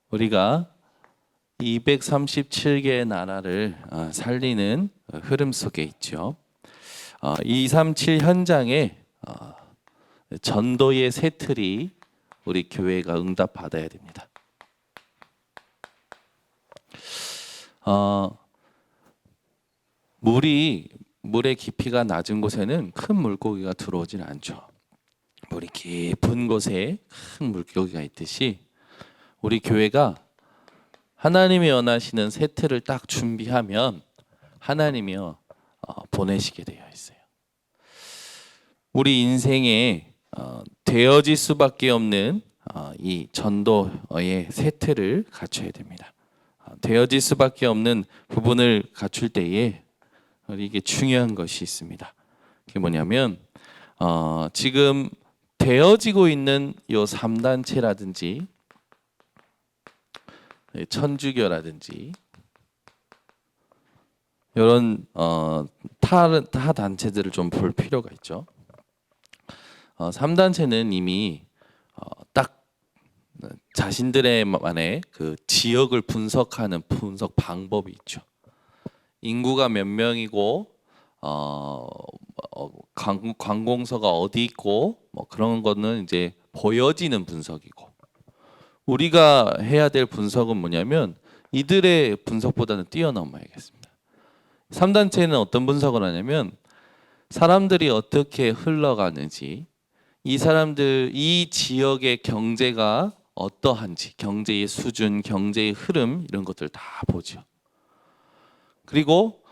우리가 237개의 나라를 살리는 흐름 속에 있죠. 237 현장에 전도의 새 틀이 우리 교회가 응답받아야 됩니다. 물의 깊이가 낮은 곳에는 큰 물고기가 들어오진 않죠. 물이 깊은 곳에 큰 물고기가 있듯이 우리 교회가 하나님이 원하시는 새 틀을 딱 준비하면 하나님이요 보내시게 되어 있어요. 우리 인생에 되어질 수밖에 없는 이 전도의 새 틀을 갖춰야 됩니다. 되어질 수밖에 없는 부분을 갖출 때에 이게 중요한 것이 있습니다. 그게 뭐냐면 지금 되어지고 있는 요 3단체라든지 천주교라든지 이런 타 단체들을 좀 볼 필요가 있죠. 3단체는 이미 딱 자신들의만의 그 지역을 분석하는 분석 방법이 있죠. 인구가 몇 명이고 관공서가 어디 있고 뭐 그런 거는 이제 보여지는 분석이고, 우리가 해야 될 분석은 뭐냐면 이들의 분석보다는 뛰어넘어야겠습니다. 3단체는 어떤 분석을 하냐면 사람들이 어떻게 흘러가는지, 이 사람들 이 지역의 경제가 어떠한지, 경제의 수준, 경제의 흐름 이런 것들 다 보죠. 그리고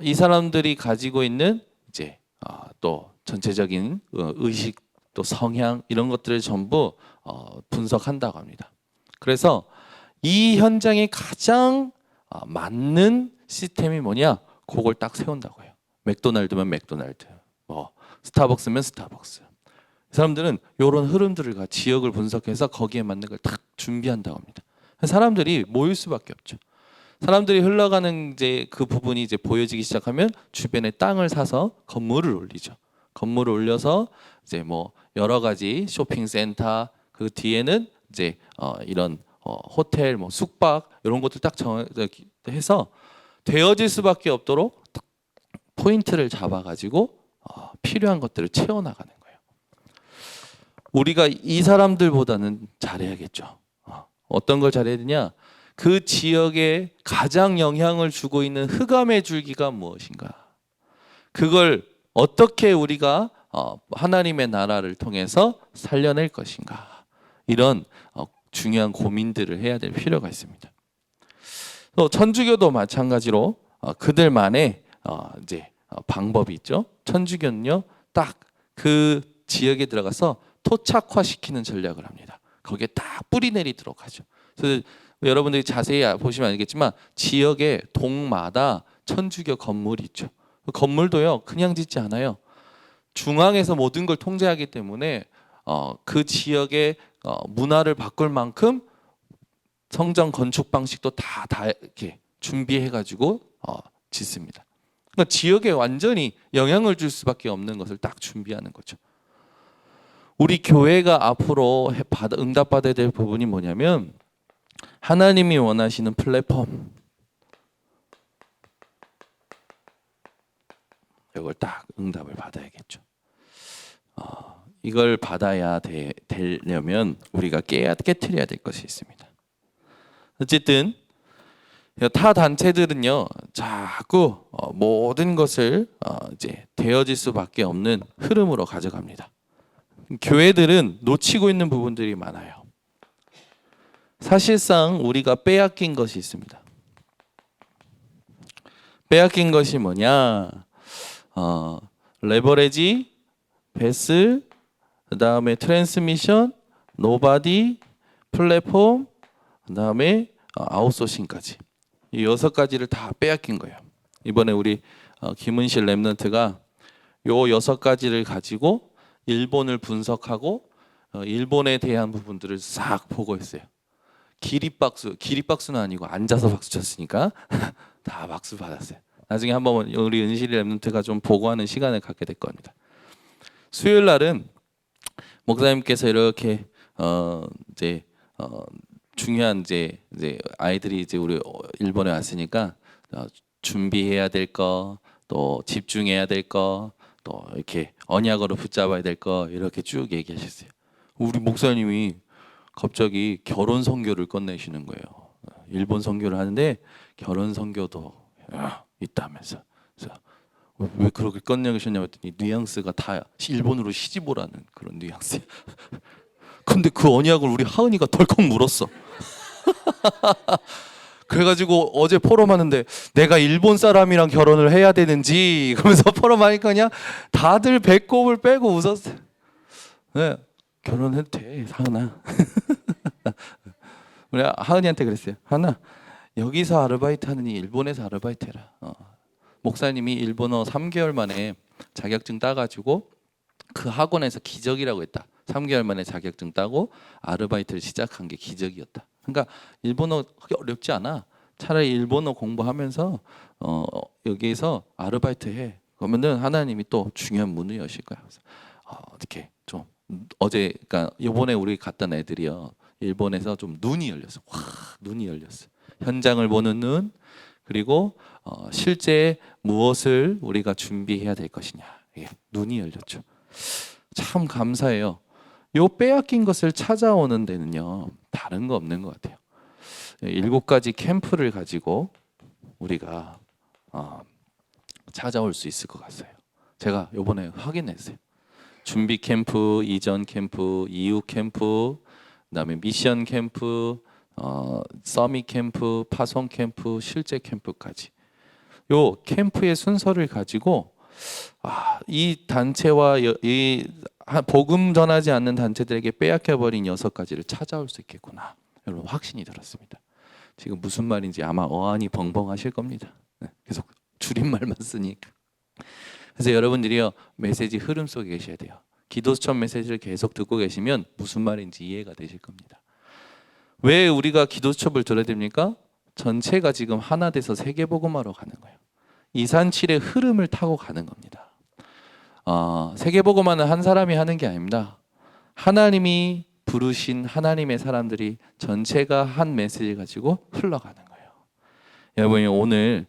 이 사람들이 가지고 있는 이제 또 전체적인 의식, 또 성향 이런 것들을 전부 분석한다고 합니다. 그래서 이 현장에 가장 맞는 시스템이 뭐냐? 그걸 딱 세운다고 해요. 맥도날드면 맥도날드, 뭐 스타벅스면 스타벅스. 이 사람들은 이런 흐름들을 지역을 분석해서 거기에 맞는 걸 딱 준비한다고 합니다. 사람들이 모일 수밖에 없죠. 사람들이 흘러가는 이제 그 부분이 이제 보여지기 시작하면 주변에 땅을 사서 건물을 올리죠. 건물을 올려서 이제 뭐 여러 가지 쇼핑센터, 그 뒤에는 이제 이런 호텔, 뭐 숙박 이런 것들 딱 해서 되어질 수밖에 없도록 포인트를 잡아가지고 필요한 것들을 채워나가는 거예요. 우리가 이 사람들보다는 잘해야겠죠. 어떤 걸 잘해야 되냐? 그 지역에 가장 영향을 주고 있는 흑암의 줄기가 무엇인가? 그걸 어떻게 우리가 하나님의 나라를 통해서 살려낼 것인가? 이런 중요한 고민들을 해야 될 필요가 있습니다. 또 천주교도 마찬가지로 그들만의 이제 방법이 있죠. 천주교는요, 딱 그 지역에 들어가서 토착화시키는 전략을 합니다. 거기에 딱 뿌리 내리도록 하죠. 그래서 여러분들이 자세히 보시면 알겠지만 지역의 동마다 천주교 건물이 있죠. 그 건물도요 그냥 짓지 않아요. 중앙에서 모든 걸 통제하기 때문에 그 지역의 문화를 바꿀 만큼 성전 건축 방식도 다 이렇게 준비해가지고 짓습니다. 그러니까 지역에 완전히 영향을 줄 수밖에 없는 것을 딱 준비하는 거죠. 우리 교회가 앞으로 응답받아야 될 부분이 뭐냐면 하나님이 원하시는 플랫폼, 이걸 딱 응답을 받아야겠죠. 이걸 받아야 되려면 우리가 깨트려야 될 것이 있습니다. 어쨌든 타 단체들은요 자꾸 모든 것을 이제 되어질 수밖에 없는 흐름으로 가져갑니다. 교회들은 놓치고 있는 부분들이 많아요. 사실상 우리가 빼앗긴 것이 있습니다. 빼앗긴 것이 뭐냐? 레버리지, 베스, 그다음에 트랜스미션, 노바디, 플랫폼, 그다음에 아웃소싱까지 이 6가지를 다 빼앗긴 거예요. 이번에 우리 김은실 랩런트가 요 6가지를 가지고 일본을 분석하고 일본에 대한 부분들을 싹 보고 있어요. 기립박수는 아니고 앉아서 박수 쳤으니까 다 박수 받았어요. 나중에 한번 우리 은실이 랩런트가 좀 보고하는 시간을 갖게 될 겁니다. 수요일 날은 목사님께서 이렇게 이제 중요한 이제 아이들이 이제 우리 일본에 왔으니까 준비해야 될 거, 또 집중해야 될 거, 또 이렇게 언약으로 붙잡아야 될 거 이렇게 쭉 얘기하셨어요. 우리 목사님이 갑자기 결혼 선교를 꺼내시는 거예요. 일본 선교를 하는데 결혼 선교도 있다면서. 그래서 왜 그렇게 꺼내셨냐고 했더니 뉘앙스가 다 일본으로 시집 오라는 그런 뉘앙스. 근데 그 언약을 우리 하은이가 덜컥 물었어. 그래가지고 어제 포럼하는데 내가 일본 사람이랑 결혼을 해야 되는지 그러면서 포럼하니까 그냥 다들 배꼽을 빼고 웃었어요. 네, 결혼해도 돼, 하은아. 우리 하은이한테 그랬어요. 하은아, 여기서 아르바이트 하느니 일본에서 아르바이트 해라. 목사님이 일본어 3개월 만에 자격증 따가지고 그 학원에서 기적이라고 했다. 3개월 만에 자격증 따고 아르바이트를 시작한 게 기적이었다. 그러니까 일본어 그렇게 어렵지 않아. 차라리 일본어 공부하면서 여기에서 아르바이트 해. 그러면은 하나님이 또 중요한 문을 여실 거야. 그래서 어떻게 좀 어제 그러니까 이번에 우리 갔던 애들이요. 일본에서 좀 눈이 열렸어. 와, 눈이 열렸어. 현장을 보는 눈, 그리고 실제 무엇을 우리가 준비해야 될 것이냐. 예, 눈이 열렸죠. 참 감사해요. 요 빼앗긴 것을 찾아오는 데는요 다른 거 없는 것 같아요. 7가지 캠프를 가지고 우리가 찾아올 수 있을 것 같아요. 제가 요번에 확인했어요. 준비 캠프, 이전 캠프, 이후 캠프, 그다음에 미션 캠프, 서밋 캠프, 파송 캠프, 실제 캠프까지. 요 캠프의 순서를 가지고 이 단체와 이 복음 전하지 않는 단체들에게 빼앗겨버린 6가지를 찾아올 수 있겠구나. 여러분 확신이 들었습니다. 지금 무슨 말인지 아마 어안이 벙벙하실 겁니다. 계속 줄임말만 쓰니까. 그래서 여러분들이요 메시지 흐름 속에 계셔야 돼요. 기도수첩 메시지를 계속 듣고 계시면 무슨 말인지 이해가 되실 겁니다. 왜 우리가 기도수첩을 들어야 됩니까? 전체가 지금 하나 돼서 세계복음화로 가는 거예요. 이산칠의 흐름을 타고 가는 겁니다. 세계복음화는 한 사람이 하는 게 아닙니다. 하나님이 부르신 하나님의 사람들이 전체가 한 메시지를 가지고 흘러가는 거예요. 여러분이 오늘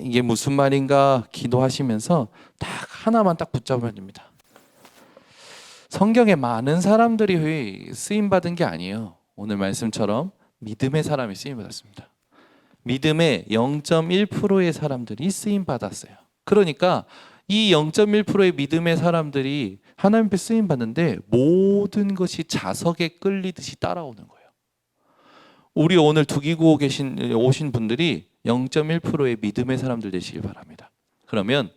이게 무슨 말인가 기도하시면서 딱 하나만 딱 붙잡아야 됩니다. 성경에 많은 사람들이 쓰임받은 게 아니에요. 오늘 말씀처럼 믿음의 사람이 쓰임받았습니다. 믿음의 0.1%의 사람들이 쓰임받았어요. 그러니까 이 0.1%의 믿음의 사람들이 하나님 앞에 쓰임받는데 모든 것이 자석에 끌리듯이 따라오는 거예요. 우리 오늘 두기고 오신 분들이 0.1%의 믿음의 사람들 되시길 바랍니다. 그러면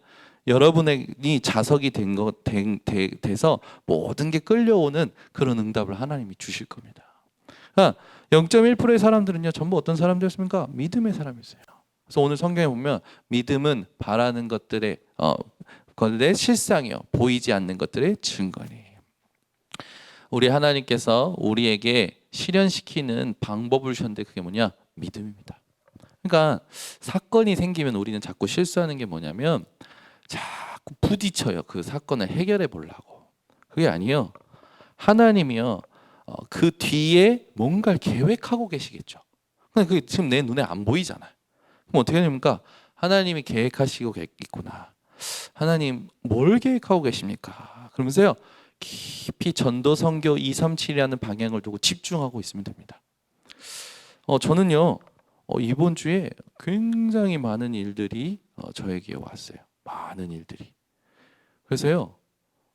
여러분이 자석이 돼서 모든 게 끌려오는 그런 응답을 하나님이 주실 겁니다. 그러니까 0.1%의 사람들은요 전부 어떤 사람들이었습니까? 믿음의 사람이었어요. 그래서 오늘 성경에 보면 믿음은 바라는 것들의 실상이요 보이지 않는 것들의 증거니. 우리 하나님께서 우리에게 실현시키는 방법을 주셨는데 그게 뭐냐? 믿음입니다. 그러니까 사건이 생기면 우리는 자꾸 실수하는 게 뭐냐면 자꾸 부딪혀요. 그 사건을 해결해 보려고. 그게 아니에요. 하나님이요 그 뒤에 뭔가를 계획하고 계시겠죠. 근데 그게 지금 내 눈에 안 보이잖아요. 그럼 어떻게 됩니까? 하나님이 계획하시고 있구나. 하나님 뭘 계획하고 계십니까? 그러면서요 깊이 전도 선교 237이라는 방향을 두고 집중하고 있으면 됩니다. 저는요 이번 주에 굉장히 많은 일들이 저에게 왔어요. 많은 일들이. 그래서요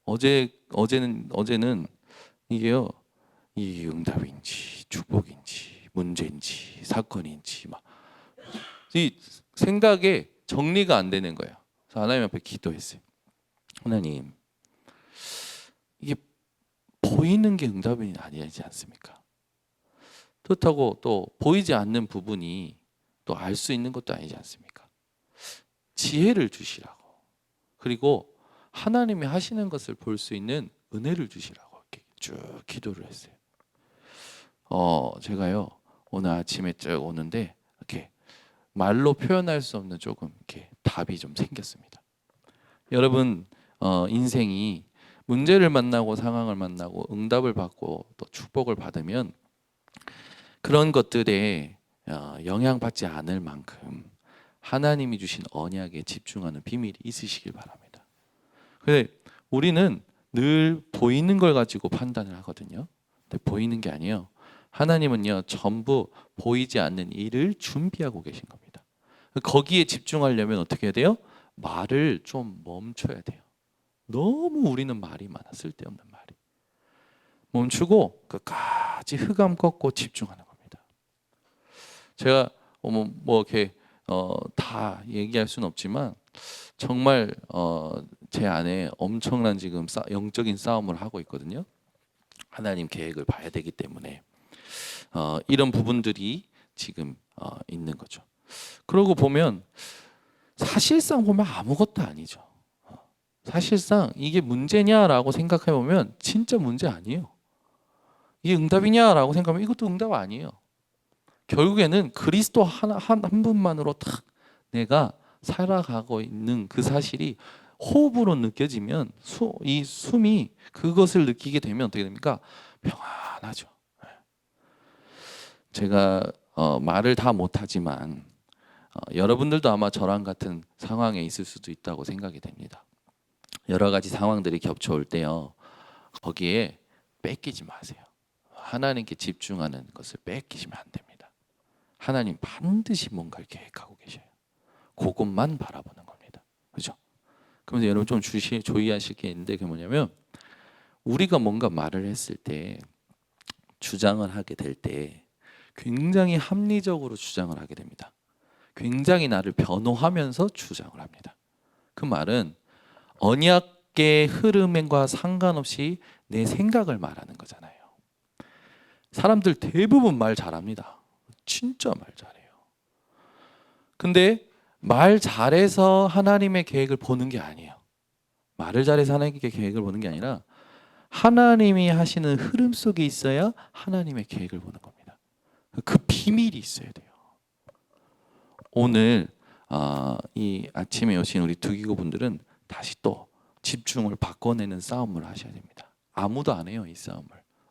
어제는 이게요 이 응답인지 축복인지 문제인지 사건인지 막 이 생각에 정리가 안 되는 거예요. 그래서 하나님 앞에 기도했어요. 하나님, 이게 보이는 게 응답이 아니지 않습니까? 그렇다고 또 보이지 않는 부분이 또 알 수 있는 것도 아니지 않습니까? 지혜를 주시라고. 그리고 하나님이 하시는 것을 볼 수 있는 은혜를 주시라고 이렇게 쭉 기도를 했어요. 제가요 오늘 아침에 쭉 오는데 이렇게 말로 표현할 수 없는 조금 이렇게 답이 좀 생겼습니다. 여러분 인생이 문제를 만나고 상황을 만나고 응답을 받고 또 축복을 받으면 그런 것들에 영향받지 않을 만큼 하나님이 주신 언약에 집중하는 비밀이 있으시길 바랍니다. 근데 우리는 늘 보이는 걸 가지고 판단을 하거든요. 근데 보이는 게 아니에요. 하나님은요, 전부 보이지 않는 일을 준비하고 계신 겁니다. 거기에 집중하려면 어떻게 해야 돼요? 말을 좀 멈춰야 돼요. 너무 우리는 말이 많아, 쓸데없는 말이. 멈추고 끝까지 흑암 꺾고 집중하는 겁니다. 제가 뭐 이렇게 다 얘기할 수는 없지만 정말 제 안에 엄청난 지금 영적인 싸움을 하고 있거든요. 하나님 계획을 봐야 되기 때문에 이런 부분들이 지금 있는 거죠. 그러고 보면 사실상 보면 아무것도 아니죠. 사실상 이게 문제냐라고 생각해 보면 진짜 문제 아니에요. 이게 응답이냐라고 생각하면 이것도 응답 아니에요. 결국에는 그리스도 한 분만으로 딱 내가 살아가고 있는 그 사실이 호흡으로 느껴지면 이 숨이 그것을 느끼게 되면 어떻게 됩니까? 평안하죠. 제가 말을 다 못하지만 여러분들도 아마 저랑 같은 상황에 있을 수도 있다고 생각이 됩니다. 여러 가지 상황들이 겹쳐올 때요, 거기에 뺏기지 마세요. 하나님께 집중하는 것을 뺏기시면 안 됩니다. 하나님 반드시 뭔가를 계획하고 계셔요. 그것만 바라보는 겁니다. 그죠? 그러면서 여러분 좀 주의하실 게 있는데, 그게 뭐냐면 우리가 뭔가 말을 했을 때, 주장을 하게 될 때 굉장히 합리적으로 주장을 하게 됩니다. 굉장히 나를 변호하면서 주장을 합니다. 그 말은 언약의 흐름과 상관없이 내 생각을 말하는 거잖아요. 사람들 대부분 말 잘합니다. 진짜 말 잘해요. 근데 말 잘해서 하나님의 계획을 보는 게 아니에요. 말을 잘해서 하나님의 계획을 보는 게 아니라 하나님이 하시는 흐름 속에 있어야 하나님의 계획을 보는 겁니다. 그 비밀이 있어야 돼요. 오늘 이 아침에 오신 우리 두기고분들은 다시 또 집중을 바꿔내는 싸움을 하셔야 됩니다. 아무도 안 해요, 이 싸움을.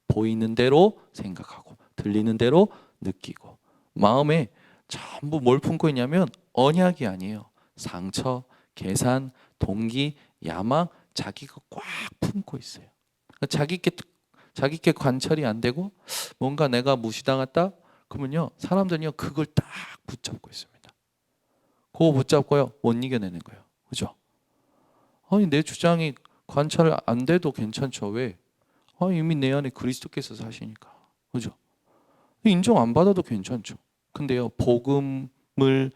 보이는 대로 생각하고 들리는 대로 느끼고 마음에 전부 뭘 품고 있냐면 언약이 아니에요. 상처, 계산, 동기, 야망, 자기가 꽉 품고 있어요. 자기께 관찰이 안 되고 뭔가 내가 무시당했다 그러면요, 사람들은요 그걸 딱 붙잡고 있습니다. 그거 붙잡고요 못 이겨내는 거예요. 그죠? 아니 내 주장이 관찰 안 돼도 괜찮죠. 왜? 이미 내 안에 그리스도께서 사시니까. 그죠? 인정 안 받아도 괜찮죠. 근데요, 복음을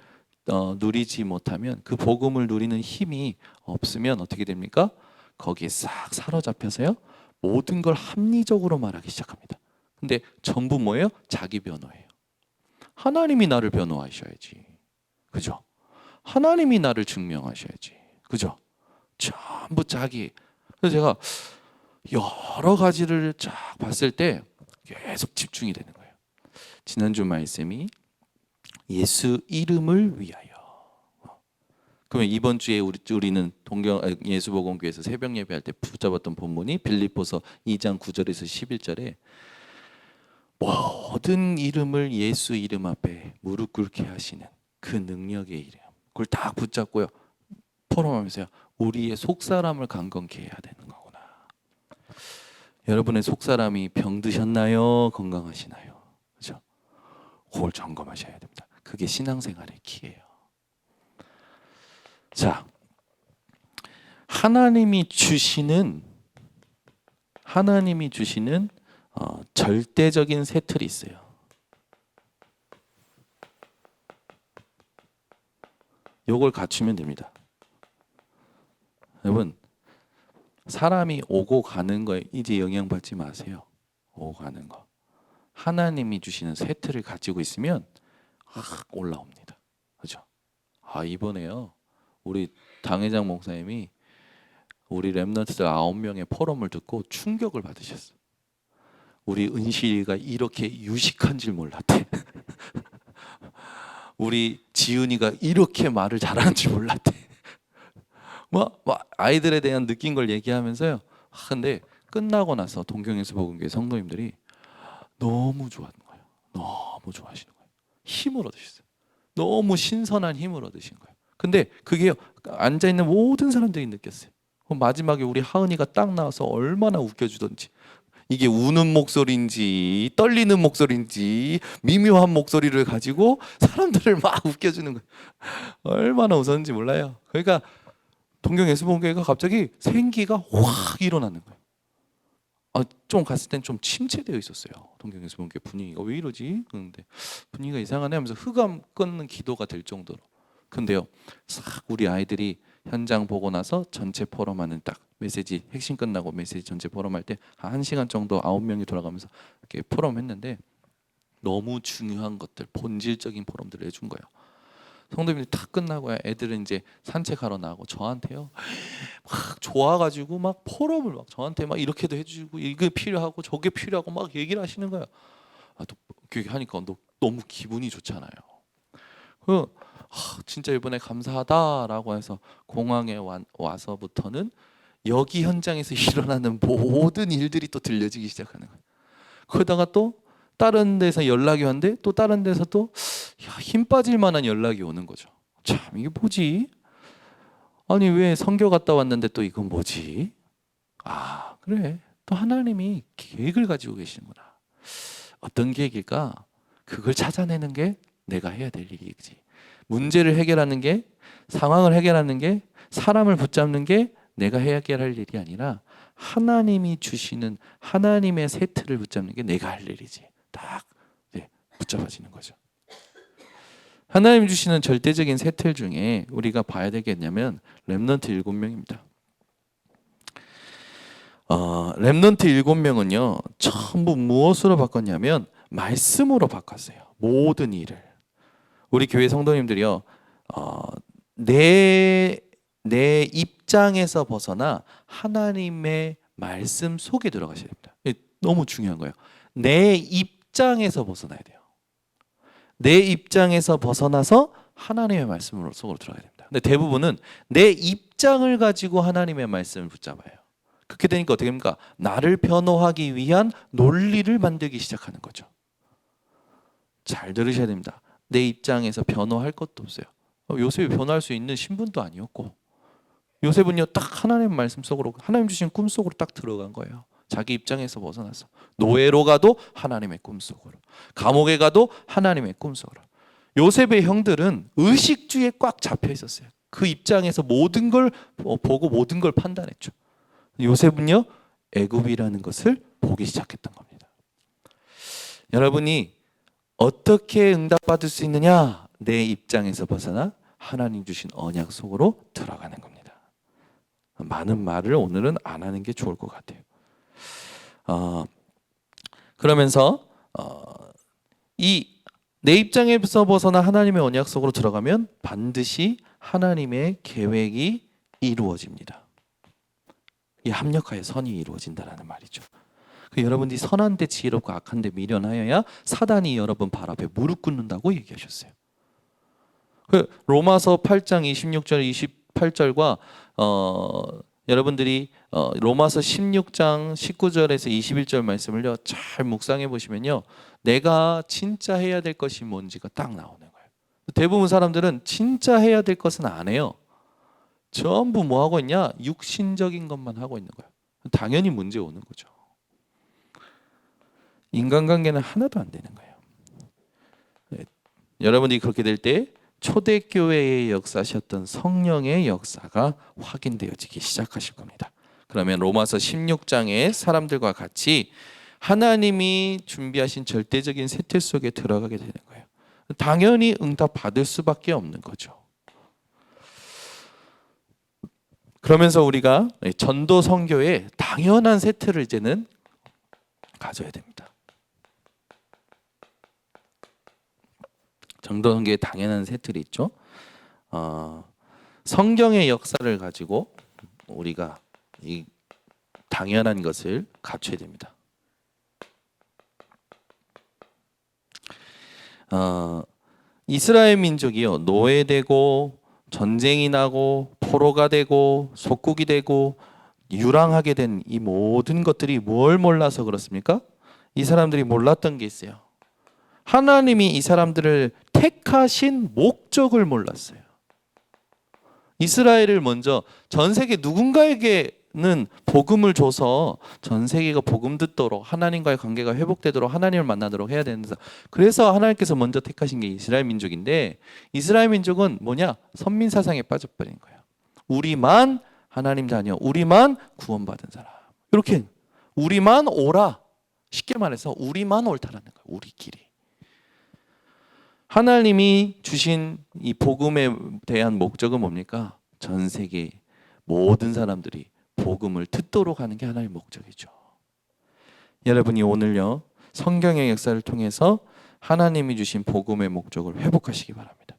누리지 못하면, 그 복음을 누리는 힘이 없으면 어떻게 됩니까? 거기에 싹 사로잡혀서요, 모든 걸 합리적으로 말하기 시작합니다. 근데 전부 뭐예요? 자기 변호예요. 하나님이 나를 변호하셔야지. 그죠? 하나님이 나를 증명하셔야지. 그죠? 전부 자기. 그래서 제가 여러 가지를 쫙 봤을 때 계속 집중이 되는 거예요. 지난주 말씀이 예수 이름을 위하여. 그러면 이번 주에 우리는 예수복음교회에서 새벽 예배할 때 붙잡았던 본문이 빌립보서 2장 9절에서 11절에 모든 이름을 예수 이름 앞에 무릎 꿇게 하시는 그 능력의 이름. 그걸 딱 붙잡고요, 포럼하면서요, 우리의 속사람을 강건케 해야 되는 거구나. 여러분의 속사람이 병드셨나요? 건강하시나요? 그렇죠? 그걸 점검하셔야 됩니다. 그게 신앙생활의 키예요. 자, 하나님이 주시는 절대적인 새 틀이 있어요. 요걸 갖추면 됩니다. 여러분, 사람이 오고 가는 거에 이제 영향받지 마세요. 오고 가는 거. 하나님이 주시는 새 틀을 가지고 있으면 올라옵니다. 그죠? 이번에요, 우리 당회장 목사님이 우리 렘넌트들 9명의 포럼을 듣고 충격을 받으셨어요. 우리 은실이가 이렇게 유식한 줄 몰랐대. 우리 지은이가 이렇게 말을 잘하는 줄 몰랐대. 뭐 아이들에 대한 느낀 걸 얘기하면서요. 근데 끝나고 나서 동경에서 복음교회 성도님들이 너무 좋았던 거예요. 너무 좋아하시는 거예요. 힘을 얻으셨어요. 너무 신선한 힘을 얻으신 거예요. 근데 그게 앉아있는 모든 사람들이 느꼈어요. 마지막에 우리 하은이가 딱 나와서 얼마나 웃겨주던지, 이게 우는 목소리인지 떨리는 목소리인지 미묘한 목소리를 가지고 사람들을 막 웃겨주는 거예요. 얼마나 웃었는지 몰라요. 그러니까 동경예술본교회가 갑자기 생기가 확 일어나는 거예요. 좀 갔을 땐 좀 침체되어 있었어요. 동경예술본교회 분위기가 왜 이러지? 그런데 분위기가 이상하네 하면서 흑암 끊는 기도가 될 정도로. 근데요, 싹 우리 아이들이 현장 보고 나서 전체 포럼하는 딱 메시지 핵심 끝나고 메시지 전체 포럼할 때 한 1시간 정도 9명이 돌아가면서 이렇게 포럼했는데 너무 중요한 것들, 본질적인 포럼들을 해준 거예요. 성도님들이 다 끝나고 애들은 이제 산책하러 나가고 저한테요 막 좋아가지고 막 포럼을 막 저한테 막 이렇게도 해주고 이게 필요하고 저게 필요하고 막 얘기를 하시는 거예요. 또 그렇게 하니까 너무 기분이 좋잖아요. 진짜 이번에 감사하다라고 해서 공항에 와서부터는 여기 현장에서 일어나는 모든 일들이 또 들려지기 시작하는 거예요. 그러다가 또 다른 데서 연락이 왔는데 또 다른 데서 또 힘 빠질 만한 연락이 오는 거죠. 참 이게 뭐지? 아니 왜 선교 갔다 왔는데 또 이건 뭐지? 그래 또 하나님이 계획을 가지고 계시는구나. 어떤 계획일까? 그걸 찾아내는 게 내가 해야 될 일이지. 문제를 해결하는 게, 상황을 해결하는 게, 사람을 붙잡는 게 내가 해결할 일이 아니라 하나님이 주시는 하나님의 세트를 붙잡는 게 내가 할 일이지. 딱 붙잡아지는 거죠. 하나님 주시는 절대적인 세틀 중에 우리가 봐야 되겠냐면 렘넌트 7명입니다. 렘넌트 7명은요 전부 무엇으로 바꿨냐면 말씀으로 바꿨어요. 모든 일을. 우리 교회 성도님들이요 내 입장에서 벗어나 하나님의 말씀 속에 들어가셔야 됩니다. 너무 중요한 거예요. 내 입장에서 벗어나야 돼요. 내 입장에서 벗어나서 하나님의 말씀 속으로 들어가야 됩니다. 근데 대부분은 내 입장을 가지고 하나님의 말씀을 붙잡아요. 그렇게 되니까 어떻게 됩니까? 나를 변호하기 위한 논리를 만들기 시작하는 거죠. 잘 들으셔야 됩니다. 내 입장에서 변호할 것도 없어요. 요셉이 변호할 수 있는 신분도 아니었고, 요셉은요 딱 하나님의 말씀 속으로, 하나님 주신 꿈 속으로 딱 들어간 거예요. 자기 입장에서 벗어나서 노예로 가도 하나님의 꿈속으로, 감옥에 가도 하나님의 꿈속으로. 요셉의 형들은 의식주의에 꽉 잡혀 있었어요. 그 입장에서 모든 걸 보고 모든 걸 판단했죠. 요셉은요 애굽이라는 것을 보기 시작했던 겁니다. 여러분이 어떻게 응답받을 수 있느냐? 내 입장에서 벗어나 하나님 주신 언약 속으로 들어가는 겁니다. 많은 말을 오늘은 안 하는 게 좋을 것 같아요. 그러면서 이 내 입장에서 벗어나 하나님의 언약 속으로 들어가면 반드시 하나님의 계획이 이루어집니다. 이 합력하여 선이 이루어진다라는 말이죠. 여러분들이 선한데 지혜롭고 악한데 미련하여야 사단이 여러분 발 앞에 무릎 꿇는다고 얘기하셨어요. 로마서 8장 26절 28절과 여러분들이 로마서 16장 19절에서 21절 말씀을요 잘 묵상해 보시면요 내가 진짜 해야 될 것이 뭔지가 딱 나오는 거예요. 대부분 사람들은 진짜 해야 될 것은 안 해요. 전부 뭐 하고 있냐? 육신적인 것만 하고 있는 거예요. 당연히 문제 오는 거죠. 인간관계는 하나도 안 되는 거예요. 여러분이 그렇게 될 때 초대교회의 역사셨던 성령의 역사가 확인되어지기 시작하실 겁니다. 그러면 로마서 16장의 사람들과 같이 하나님이 준비하신 절대적인 세틀 속에 들어가게 되는 거예요. 당연히 응답 받을 수밖에 없는 거죠. 그러면서 우리가 전도 선교에 당연한 세틀을 이제는 가져야 됩니다. 전도 선교에 당연한 세틀이 있죠. 성경의 역사를 가지고 우리가 이 당연한 것을 갖춰야 됩니다. 이스라엘 민족이요 노예되고 전쟁이 나고 포로가 되고 속국이 되고 유랑하게 된 이 모든 것들이 뭘 몰라서 그렇습니까? 이 사람들이 몰랐던 게 있어요. 하나님이 이 사람들을 택하신 목적을 몰랐어요. 이스라엘을 먼저 전 세계 누군가에게는 복음을 줘서 전 세계가 복음 듣도록 하나님과의 관계가 회복되도록 하나님을 만나도록 해야 되는데, 그래서 하나님께서 먼저 택하신 게 이스라엘 민족인데, 이스라엘 민족은 뭐냐? 선민 사상에 빠져버린 거예요. 우리만 하나님 자녀, 우리만 구원받은 사람, 이렇게 우리만 오라, 쉽게 말해서 우리만 옳다라는 거예요. 우리끼리. 하나님이 주신 이 복음에 대한 목적은 뭡니까? 전 세계 모든 사람들이 복음을 듣도록 하는 게 하나님의 목적이죠. 여러분이 오늘요, 성경의 역사를 통해서 하나님이 주신 복음의 목적을 회복하시기 바랍니다.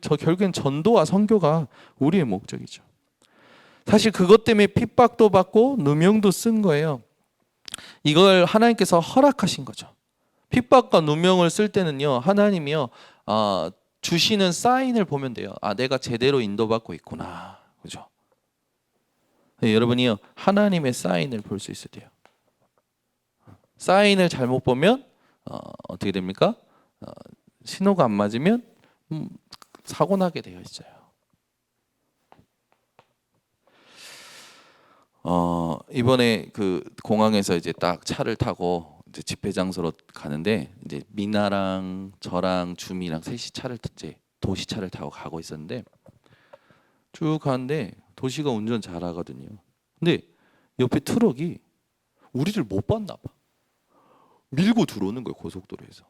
결국엔 전도와 선교가 우리의 목적이죠. 사실 그것 때문에 핍박도 받고 누명도 쓴 거예요. 이걸 하나님께서 허락하신 거죠. 핍박과 누명을 쓸 때는요, 하나님이요, 주시는 사인을 보면 돼요. 내가 제대로 인도받고 있구나, 그죠? 네, 여러분이요, 하나님의 사인을 볼 수 있어야 돼요. 사인을 잘못 보면 어떻게 됩니까? 신호가 안 맞으면 사고 나게 되어 있어요. 이번에 그 공항에서 이제 딱 차를 타고 이제 집회 장소로 가는데, 이제 미나랑 저랑 주미랑 셋이 차를 이제 도시차를 타고 가고 있었는데, 쭉 가는데 도시가 운전 잘하거든요. 근데 옆에 트럭이 우리를 못 봤나 봐. 밀고 들어오는 거예요, 고속도로에서.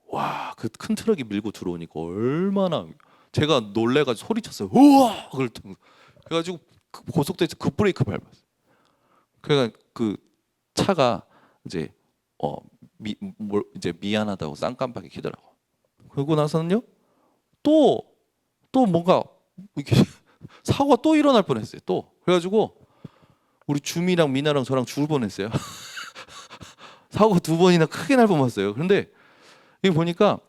와, 그 큰 트럭이 밀고 들어오니까 얼마나, 제가 놀래가지고 소리쳤어요. 우와! 그래가지고 고속도로에서 급브레이크 밟았어요. 그러니까 그 차가 이제 이제 미안하다고 쌍깜빡이 켜더라고. 그러고 나서는요, 또 뭔가 이렇게 사고가 또 일어날 뻔했어요. 또 그래가지고 우리 주미랑 미나랑 저랑 죽을 뻔했어요. 사고가 2번이나 크게 날 뻔했어요. 그런데 이게 보니까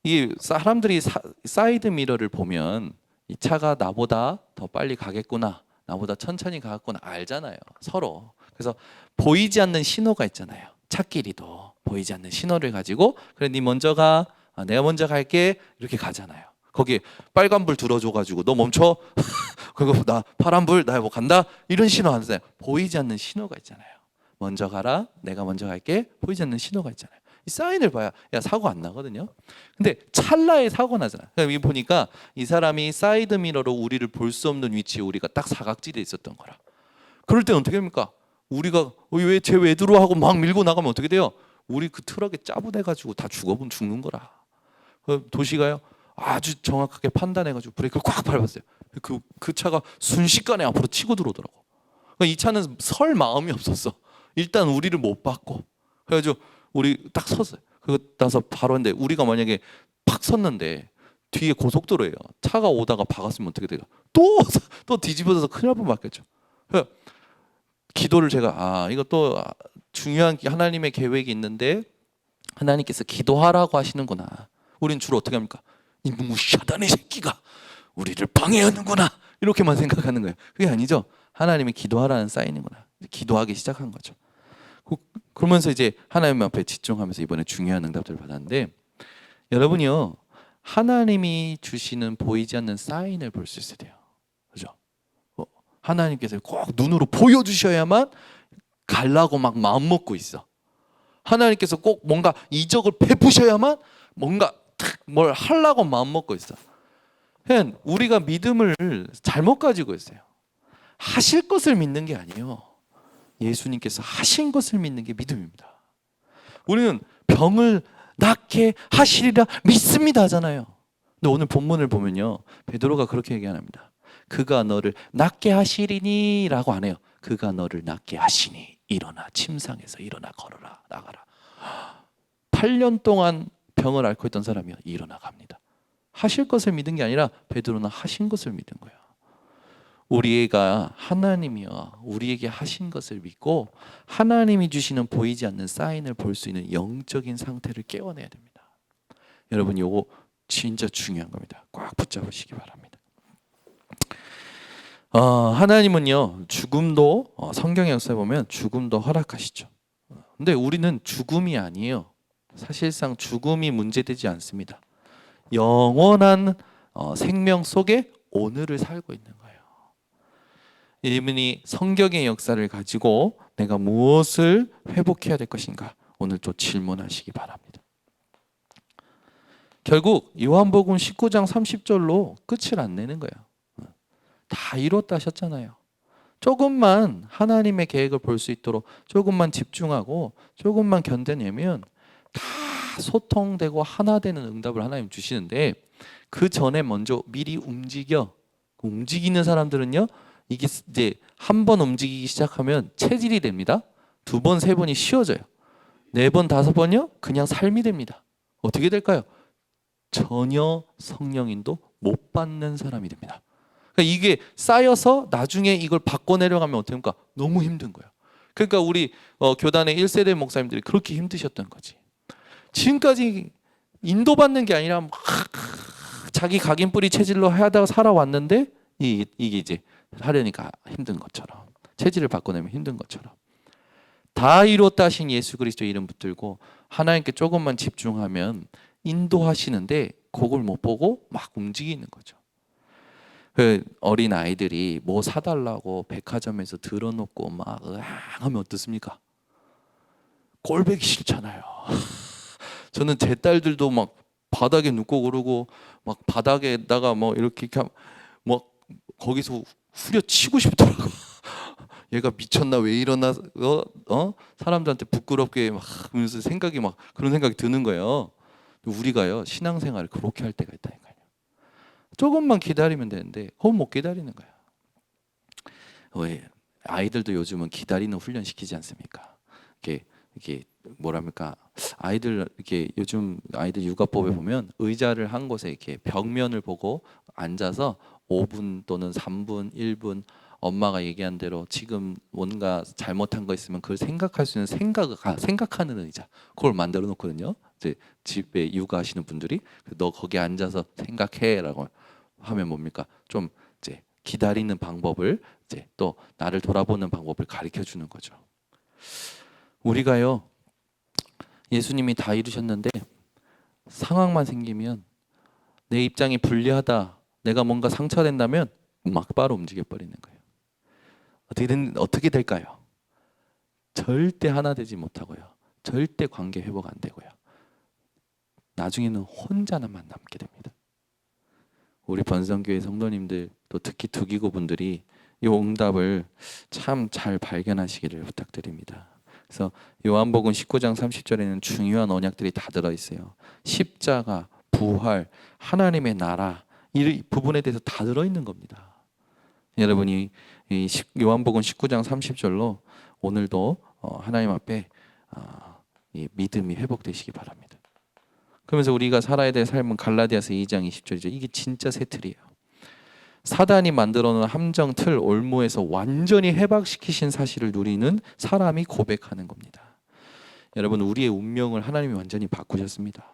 이게 사람들이 사이드 미러를 보면 이 차가 나보다 더 빨리 가겠구나, 나보다 천천히 가겠구나 알잖아요, 서로. 그래서 보이지 않는 신호가 있잖아요. 차끼리도 보이지 않는 신호를 가지고, 그래 네 먼저 가, 내가 먼저 갈게, 이렇게 가잖아요. 거기에 빨간불 들어줘가지고 너 멈춰. 그리고 나 파란불, 나 뭐 간다, 이런 신호 안 써요. 보이지 않는 신호가 있잖아요. 먼저 가라, 내가 먼저 갈게, 보이지 않는 신호가 있잖아요. 이 사인을 봐야 사고 안 나거든요. 근데 찰나에 사고 나잖아요. 여기 보니까 이 사람이 사이드 미러로 우리를 볼 수 없는 위치에 우리가 딱 사각지대에 있었던 거라. 그럴 때는 어떻게 합니까? 우리가 왜 들어와 하고 막 밀고 나가면 어떻게 돼요? 우리 그 트럭에 짜부돼가지고 다 죽는 거라. 도시가요, 아주 정확하게 판단해가지고 브레이크를 꽉 밟았어요. 그 차가 순식간에 앞으로 치고 들어오더라고. 그러니까 이 차는 설 마음이 없었어. 일단 우리를 못 봤고. 그래가지고 우리 딱 섰어요. 그거 나서 바로 했는데, 우리가 만약에 팍 섰는데 뒤에 고속도로예요. 차가 오다가 박았으면 어떻게 돼요? 또 뒤집어져서 큰일 날 뻔했겠죠. 기도를 제가 이것도 중요한 하나님의 계획이 있는데 하나님께서 기도하라고 하시는구나. 우린 주로 어떻게 합니까? 이 무샤단의 새끼가 우리를 방해하는구나, 이렇게만 생각하는 거예요. 그게 아니죠. 하나님이 기도하라는 사인이구나. 기도하기 시작한 거죠. 그러면서 이제 하나님 앞에 집중하면서 이번에 중요한 응답들을 받았는데, 여러분이요, 하나님이 주시는 보이지 않는 사인을 볼 수 있어야 돼요. 그죠? 하나님께서 꼭 눈으로 보여주셔야만 가려고 막 마음 먹고 있어. 하나님께서 꼭 뭔가 이적을 베푸셔야만 뭔가 뭘 하려고 마음 먹고 있어. 우리가 믿음을 잘못 가지고 있어요. 하실 것을 믿는 게 아니에요. 예수님께서 하신 것을 믿는 게 믿음입니다. 우리는 병을 낫게 하시리라 믿습니다 하잖아요. 근데 오늘 본문을 보면요, 베드로가 그렇게 얘기 안 합니다. 그가 너를 낫게 하시리니 라고 안 해요. 그가 너를 낫게 하시니 일어나, 침상에서 일어나, 걸어라, 나가라. 8년 동안 병을 앓고 있던 사람이요, 일어나 갑니다. 하실 것을 믿은 게 아니라 베드로는 하신 것을 믿은 거예요. 우리가 하나님이요, 우리에게 하신 것을 믿고 하나님이 주시는 보이지 않는 사인을 볼 수 있는 영적인 상태를 깨워내야 됩니다. 여러분, 이거 진짜 중요한 겁니다. 꽉 붙잡으시기 바랍니다. 하나님은요, 죽음도 성경의 역사에 보면 죽음도 허락하시죠. 근데 우리는 죽음이 아니에요. 사실상 죽음이 문제되지 않습니다. 영원한 생명 속에 오늘을 살고 있는 거예요. 이분이 성경의 역사를 가지고 내가 무엇을 회복해야 될 것인가 오늘 또 질문하시기 바랍니다. 결국 요한복음 19장 30절로 끝을 안 내는 거예요. 다 이뤘다 하셨잖아요. 조금만 하나님의 계획을 볼 수 있도록 조금만 집중하고 조금만 견뎌내면 다 소통되고 하나 되는 응답을 하나님 주시는데, 그 전에 먼저 미리 움직이는 사람들은요, 이게 이제 한 번 움직이기 시작하면 체질이 됩니다. 두 번, 세 번이 쉬워져요. 네 번, 다섯 번이요 그냥 삶이 됩니다. 어떻게 될까요? 전혀 성령인도 못 받는 사람이 됩니다. 그러니까 이게 쌓여서 나중에 이걸 바꿔내려가면 어떡합니까? 너무 힘든 거예요. 그러니까 우리 교단의 1세대 목사님들이 그렇게 힘드셨던 거지. 지금까지 인도받는 게 아니라 막 자기 각인뿌리 체질로 하다가 살아왔는데 이게 이제 하려니까 힘든 것처럼, 체질을 바꿔내면 힘든 것처럼, 다 이뤘다 하신 예수 그리스도 이름 붙들고 하나님께 조금만 집중하면 인도하시는데 그걸 못 보고 막 움직이는 거죠. 그 어린 아이들이 뭐 사달라고 백화점에서 들어놓고 막 하면 어떻습니까? 꼴보기 싫잖아요. 저는 제 딸들도 막 바닥에 눕고 그러고 막 바닥에다가 뭐 이렇게 뭐 거기서 후려치고 싶더라고. 얘가 미쳤나 왜 이러나 사람들한테 부끄럽게 막 하면서 생각이 막 그런 생각이 드는 거예요. 우리가요 신앙생활을 그렇게 할 때가 있다니까요. 조금만 기다리면 되는데 그건 못 기다리는 거야. 왜 아이들도 요즘은 기다리는 훈련 시키지 않습니까? 이게 뭐랍니까? 아이들 이렇게 요즘 아이들 육아법에 보면 의자를 한 곳에 이렇게 벽면을 보고 앉아서 5분 또는 3분, 1분 엄마가 얘기한 대로 지금 뭔가 잘못한 거 있으면 그걸 생각할 수 있는 생각하는 의자, 그걸 만들어 놓거든요. 이제 집에 육아하시는 분들이 너 거기 앉아서 생각해라고 하면 뭡니까? 좀 이제 기다리는 방법을, 이제 또 나를 돌아보는 방법을 가르쳐 주는 거죠. 우리가요 예수님이 다 이루셨는데 상황만 생기면 내 입장이 불리하다, 내가 뭔가 상처된다면 막바로 움직여 버리는 거예요. 어떻게 될까요? 절대 하나 되지 못하고요. 절대 관계 회복 안 되고요. 나중에는 혼자만 남게 됩니다. 우리 번성교회 성도님들, 또 특히 두기고 분들이 이 응답을 참 잘 발견하시기를 부탁드립니다. 그래서 요한복음 19장 30절에는 중요한 언약들이 다 들어있어요. 십자가, 부활, 하나님의 나라, 이 부분에 대해서 다 들어있는 겁니다. 여러분이 이 요한복음 19장 30절로 오늘도 하나님 앞에 이 믿음이 회복되시기 바랍니다. 그러면서 우리가 살아야 될 삶은 갈라디아서 2장 20절이죠. 이게 진짜 새 틀이에요. 사단이 만들어놓은 함정 틀 올무에서 완전히 해박시키신 사실을 누리는 사람이 고백하는 겁니다. 여러분, 우리의 운명을 하나님이 완전히 바꾸셨습니다.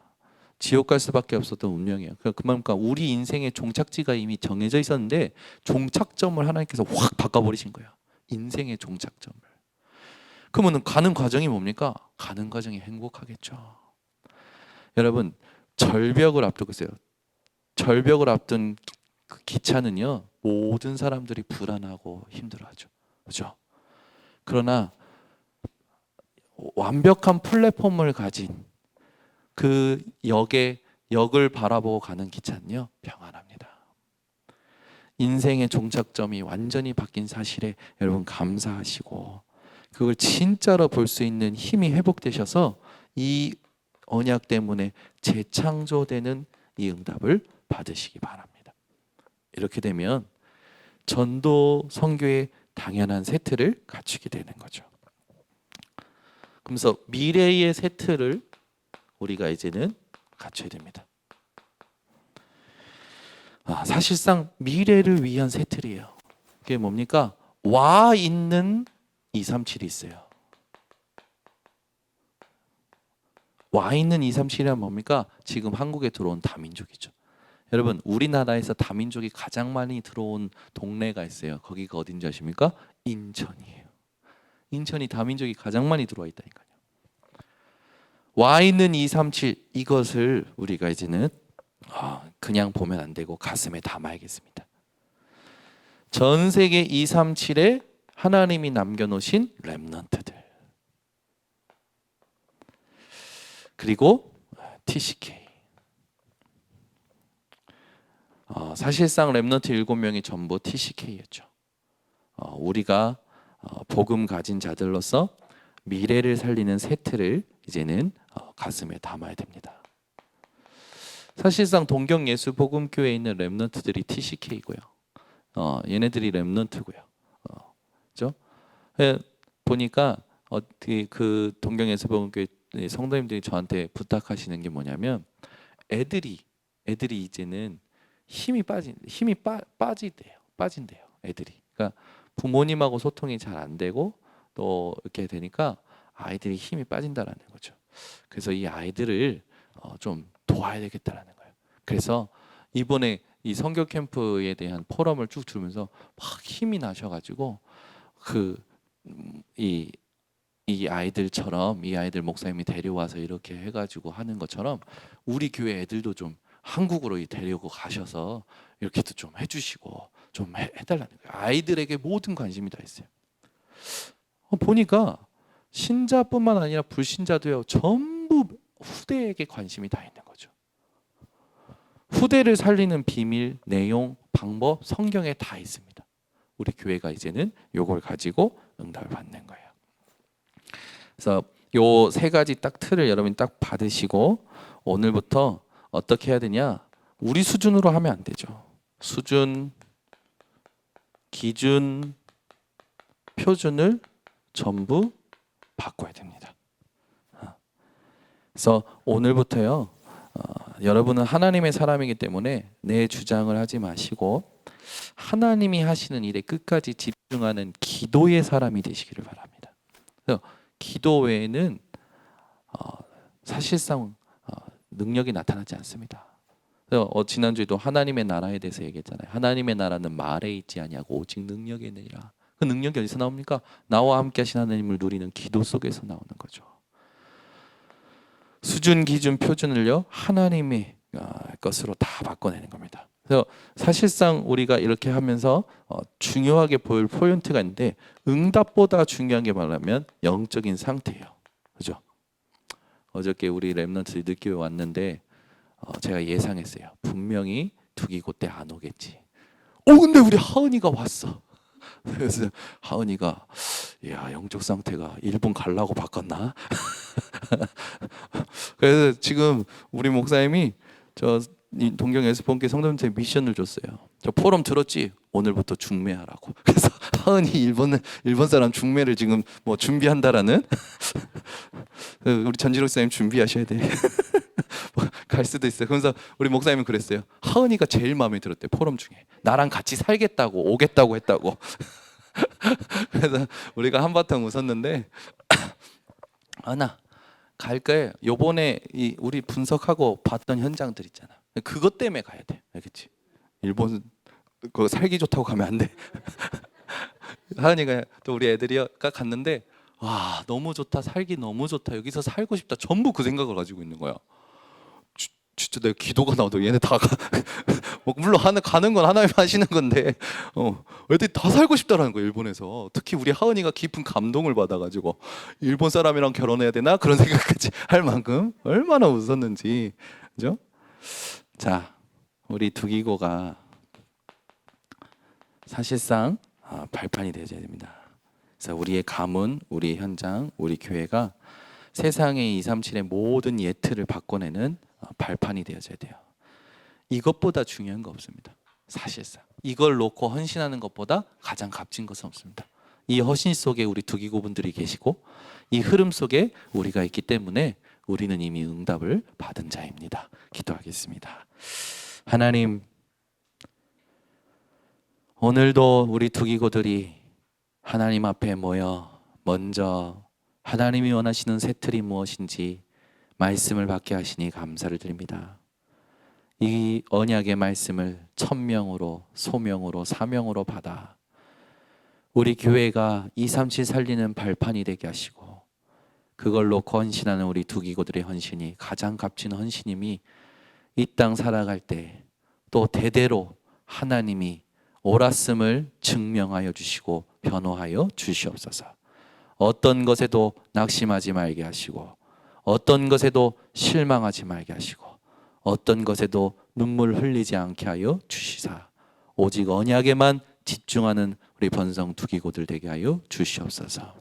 지옥 갈 수밖에 없었던 운명이에요. 그만큼 우리 인생의 종착지가 이미 정해져 있었는데 종착점을 하나님께서 확 바꿔버리신 거예요. 인생의 종착점을. 그러면 가는 과정이 뭡니까? 가는 과정이 행복하겠죠. 여러분, 절벽을 앞두고 있어요. 절벽을 앞둔 그 기차는요 모든 사람들이 불안하고 힘들어하죠. 그렇죠? 그러나 완벽한 플랫폼을 가진 그 역을 바라보고 가는 기차는요 평안합니다. 인생의 종착점이 완전히 바뀐 사실에 여러분 감사하시고 그걸 진짜로 볼 수 있는 힘이 회복되셔서 이 언약 때문에 재창조되는 이 응답을 받으시기 바랍니다. 이렇게 되면 전도 선교의 당연한 세트를 갖추게 되는 거죠. 그래서 미래의 세트를 우리가 이제는 갖춰야 됩니다. 사실상 미래를 위한 세트이에요. 그게 뭡니까? 와 있는 237이 있어요. 와 있는 237이란 뭡니까? 지금 한국에 들어온 다민족이죠. 여러분, 우리나라에서 다민족이 가장 많이 들어온 동네가 있어요. 거기가 어딘지 아십니까? 인천이에요. 인천이 다민족이 가장 많이 들어와 있다니까요. 와 있는 237 이것을 우리가 이제는 그냥 보면 안 되고 가슴에 담아야겠습니다. 전 세계 237에 하나님이 남겨놓으신 렘넌트들, 그리고 TCK. 사실상 렘넌트 7명이 전부 TCK였죠. 우리가 복음 가진 자들로서 미래를 살리는 세트를 이제는 가슴에 담아야 됩니다. 사실상 동경 예수 복음교회에 있는 렘넌트들이 TCK고요. 얘네들이 렘넌트고요. 그죠? 보니까 그 동경 예수 복음교회 성도님들이 저한테 부탁하시는 게 뭐냐면 애들이 이제는 힘이 빠진대요. 애들이. 그러니까 부모님하고 소통이 잘 안 되고 또 이렇게 되니까 아이들이 힘이 빠진다라는 거죠. 그래서 이 아이들을 좀 도와야 되겠다라는 거예요. 그래서 이번에 이 선교 캠프에 대한 포럼을 쭉 들으면서 막 힘이 나셔가지고 이 아이들처럼 이 아이들 목사님이 데려와서 이렇게 해가지고 하는 것처럼 우리 교회 애들도 좀 한국으로 데리고 가셔서 이렇게도 좀 해주시고 좀 해달라는 거예요. 아이들에게 모든 관심이 다 있어요. 보니까 신자뿐만 아니라 불신자도요, 전부 후대에게 관심이 다 있는 거죠. 후대를 살리는 비밀, 내용, 방법 성경에 다 있습니다. 우리 교회가 이제는 요걸 가지고 응답을 받는 거예요. 그래서 요 세 가지 딱 틀을 여러분이 딱 받으시고 오늘부터 어떻게 해야 되냐? 우리 수준으로 하면 안 되죠. 수준, 기준, 표준을 전부 바꿔야 됩니다. 그래서 오늘부터요, 여러분은 하나님의 사람이기 때문에 내 주장을 하지 마시고 하나님이 하시는 일에 끝까지 집중하는 기도의 사람이 되시기를 바랍니다. 그래서 기도 외에는 사실상 능력이 나타나지 않습니다. 그래서 지난주에도 하나님의 나라에 대해서 얘기했잖아요. 하나님의 나라는 말에 있지 아니하고 오직 능력에 있느니라. 그 능력이 어디서 나옵니까? 나와 함께 하신 하나님을 누리는 기도 속에서 나오는 거죠. 수준, 기준, 표준을요, 하나님의 것으로 다 바꿔내는 겁니다. 그래서 사실상 우리가 이렇게 하면서 중요하게 보일 포인트가 있는데 응답보다 중요한 게 뭐냐면 영적인 상태예요. 그죠? 어저께 우리 렘넌트들이 늦게 왔는데 제가 예상했어요. 분명히 두기고 때 안 오겠지. 근데 우리 하은이가 왔어. 그래서 하은이가 야, 영적 상태가 일본 가려고 바꿨나? 그래서 지금 우리 목사님이 저 동경 예수본교 성도님한테 미션을 줬어요. 저 포럼 들었지? 오늘부터 중매하라고. 그래서 하은이 일본 사람 중매를 지금 뭐 준비한다라는. 우리 전지록 목사님 준비하셔야 돼. 갈 수도 있어요. 그래서 우리 목사님은 그랬어요. 하은이가 제일 마음에 들었대, 포럼 중에. 나랑 같이 살겠다고, 오겠다고 했다고. 그래서 우리가 한바탕 웃었는데 하나 갈까요? 요번에 우리 분석하고 봤던 현장들 있잖아. 그것 때문에 가야 돼. 알겠지? 일본 그거 살기 좋다고 가면 안 돼. 하은이가 또 우리 애들이가 갔는데 와, 너무 좋다, 살기 너무 좋다, 여기서 살고 싶다, 전부 그 생각을 가지고 있는 거야. 진짜 내가 기도가 나와도 얘네 다 물론 가는 건 하나님 하시는 건데 애들이 다 살고 싶다라는 거예요. 일본에서 특히 우리 하은이가 깊은 감동을 받아가지고 일본 사람이랑 결혼해야 되나 그런 생각까지 할 만큼 얼마나 웃었는지. 그죠? 자, 우리 두기고가 사실상 발판이 되어야 됩니다. 그래서 우리의 가문, 우리 현장, 우리 교회가 세상의 237의 모든 예틀을 바꿔내는 발판이 되어져야 돼요. 이것보다 중요한 거 없습니다. 사실상 이걸 놓고 헌신하는 것보다 가장 값진 것은 없습니다. 이 헌신 속에 우리 두기고분들이 계시고 이 흐름 속에 우리가 있기 때문에 우리는 이미 응답을 받은 자입니다. 기도하겠습니다. 하나님, 오늘도 우리 두기고들이 하나님 앞에 모여 먼저 하나님이 원하시는 새 틀이 무엇인지 말씀을 받게 하시니 감사를 드립니다. 이 언약의 말씀을 천명으로, 소명으로, 사명으로 받아 우리 교회가 237 살리는 발판이 되게 하시고 그걸로 헌신하는 우리 두기고들의 헌신이 가장 값진 헌신임이 이 땅 살아갈 때 또 대대로 하나님이 옳았음을 증명하여 주시고 변호하여 주시옵소서. 어떤 것에도 낙심하지 말게 하시고 어떤 것에도 실망하지 말게 하시고 어떤 것에도 눈물 흘리지 않게 하여 주시사 오직 언약에만 집중하는 우리 번성 두기고들 되게 하여 주시옵소서.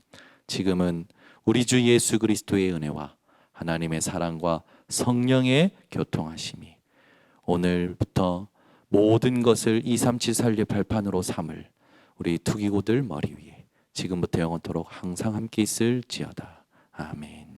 지금은 우리 주 예수 그리스도의 은혜와 하나님의 사랑과 성령의 교통하심이 오늘부터 모든 것을 237 발판으로 삼을 우리 두기고들 머리 위에 지금부터 영원토록 항상 함께 있을지어다. 아멘.